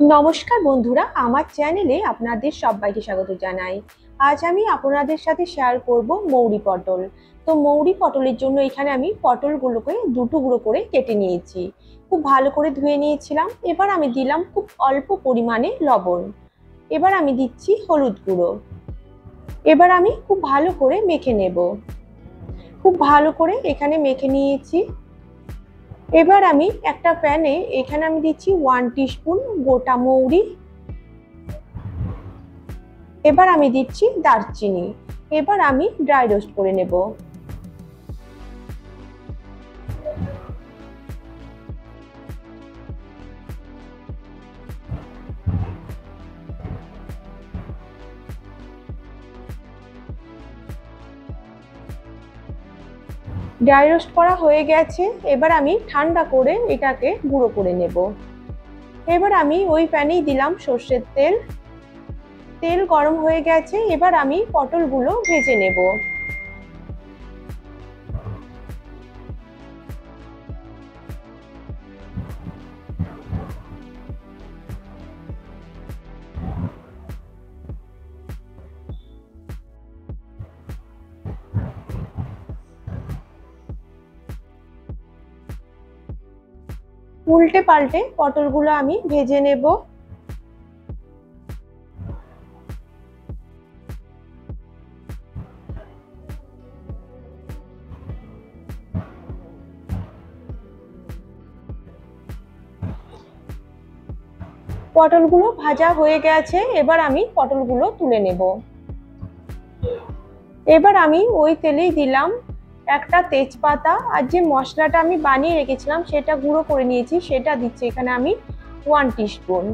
নমস্কার বন্ধুরা, আমার চ্যানেলে আপনাদের সবাইকে স্বাগত জানাই। আজ আমি আপনাদের সাথে শেয়ার করব মৌরি পটল। তো মৌরি পটলের জন্য এখানে আমি পটলগুলোকে দুটুকরো করে কেটে নিয়েছি, খুব ভালো করে ধুয়ে নিয়েছিলাম। এবার আমি দিলাম খুব অল্প পরিমাণে লবণ। এবার আমি দিচ্ছি হলুদ গুঁড়ো। এবার আমি খুব ভালো করে মেখে নেব। খুব ভালো করে এখানে মেখে নিয়েছি। এবার আমি একটা প্যানে এখানে আমি দিচ্ছি 1 টিস্পুন গোটা মৌরি। এবার আমি দিচ্ছি দারচিনি। এবার আমি ড্রাই রোস্ট করে নেব। ড্রাই রোস্ট করা হয়ে গেছে। এবার আমি ঠান্ডা করে এটাকে গুঁড়ো করে নেব। এবার আমি ওই প্যানেই দিলাম সর্ষের তেল। তেল গরম হয়ে গেছে। এবার আমি পটলগুলো ভেজে নেব। উল্টে পাল্টে পটলগুলো আমি ভেজে নেব। পটলগুলো ভাজা হয়ে গেছে। এবার আমি পটলগুলো তুলে নেব। এবার আমি ওই তেলেই দিলাম একটা তেজপাতা, আর যে মশলাটা আমি বানিয়ে রেখেছিলাম সেটা গুঁড়ো করে নিয়েছি সেটা দিচ্ছি এখানে আমি 1 টিস্পুন।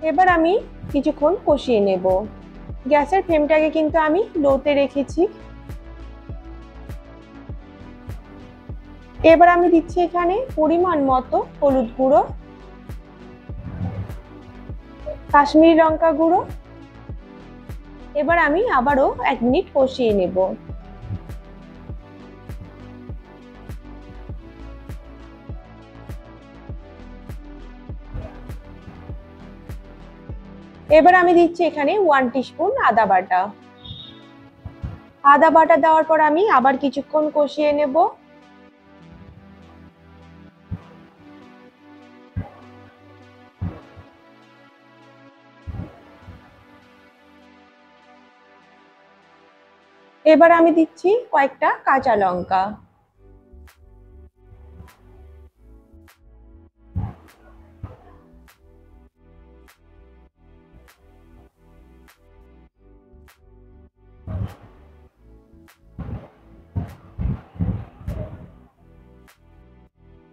এবার আমি কিছুক্ষণ কষিয়ে নেব। গ্যাসের ফ্লেমটাকে কিন্তু আমি লোতে রেখেছি। এবার আমি দিচ্ছি এখানে পরিমাণ মতো হলুদ গুঁড়ো, কাশ্মীরি লঙ্কা গুঁড়ো। এবার আমি আবারও 1 মিনিট কষিয়ে নেব। এবার আমি দিচ্ছি এখানে 1 টিস্পুন আদা বাটা। আদা বাটা দেওয়ার পর আমি আবার কিছুক্ষণ কষিয়ে নেব। এবার আমি দিচ্ছি কয়েকটা কাঁচা লঙ্কা।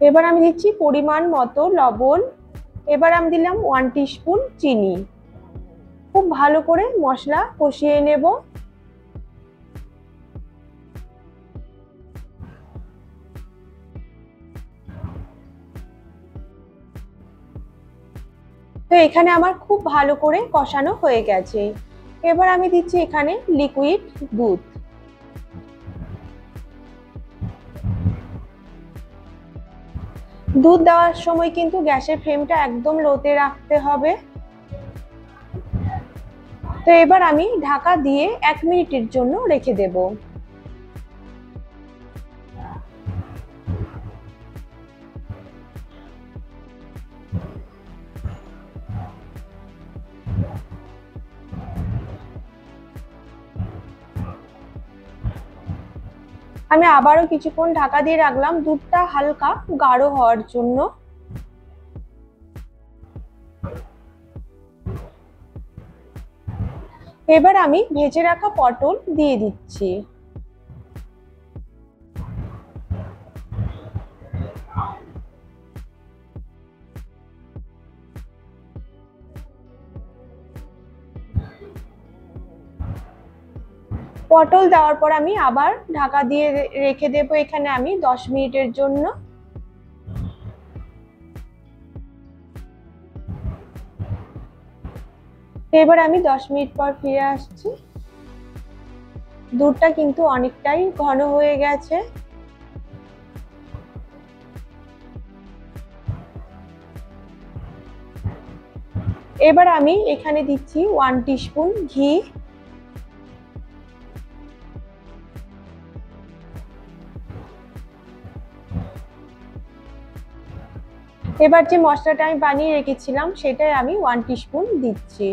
এবার আমি দিচ্ছি পরিমাণ মতো লবণ। এবার আমি দিলাম 1 টিস্পুন চিনি। খুব ভালো করে মশলা কষিয়ে নেব। তো এখানে আমার খুব ভালো করে কষানো হয়ে গেছে। এবার আমি দিচ্ছি এখানে লিকুইড দুধ। দুধ দেওয়ার সময় কিন্তু গ্যাসের ফ্লেমটা একদম লোতে রাখতে হবে। তো এবার আমি ঢাকা দিয়ে 1 মিনিটের জন্য রেখে দেব। আমি আবারও কিছুক্ষণ ঢাকা দিয়ে রাখলাম দুধটা হালকা গাঢ় হওয়ার জন্য। এবার আমি ভেজে রাখা পটল দিয়ে দিচ্ছি। পটল দেওয়ার পর আমি আবার ঢাকা দিয়ে রেখে দেবো এখানে আমি 10 মিনিটের জন্য। এবার আমি 10 মিনিট পর ফিরে আসছি। দুধটা কিন্তু অনেকটাই ঘন হয়ে গেছে। এবার আমি এখানে দিচ্ছি 1 টিস্পুন ঘি। এবার যে মশলাটা আমি বানিয়ে রেখেছিলাম সেটাই আমি 1 টিস্পুন দিচ্ছি।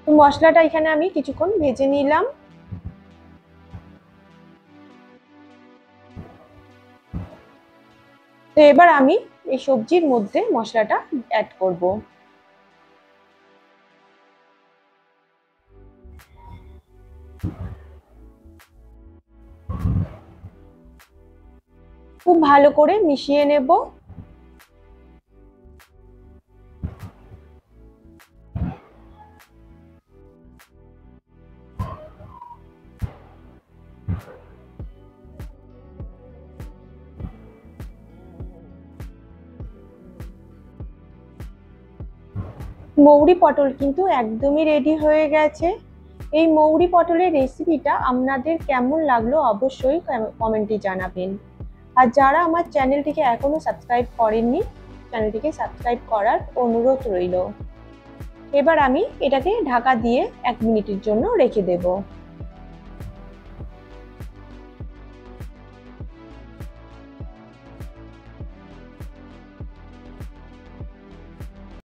তো মশলাটা এখানে আমি কিছুক্ষণ ভেজে নিলাম। তো এবার আমি এই সবজির মধ্যে মশলাটা অ্যাড করব। খুব ভালো করে মিশিয়ে নেব। মৌরি পটল কিন্তু একদমই রেডি হয়ে গেছে। এই মৌরি পটলের রেসিপিটা আপনাদের কেমন লাগলো অবশ্যই কমেন্টে জানাবেন। আর যারা আমার চ্যানেলটিকে এখনো সাবস্ক্রাইব করেননি, চ্যানেলটিকে সাবস্ক্রাইব করার অনুরোধ রইল। এবার আমি এটাকে ঢাকা দিয়ে 1 মিনিটের জন্য রেখে দেব।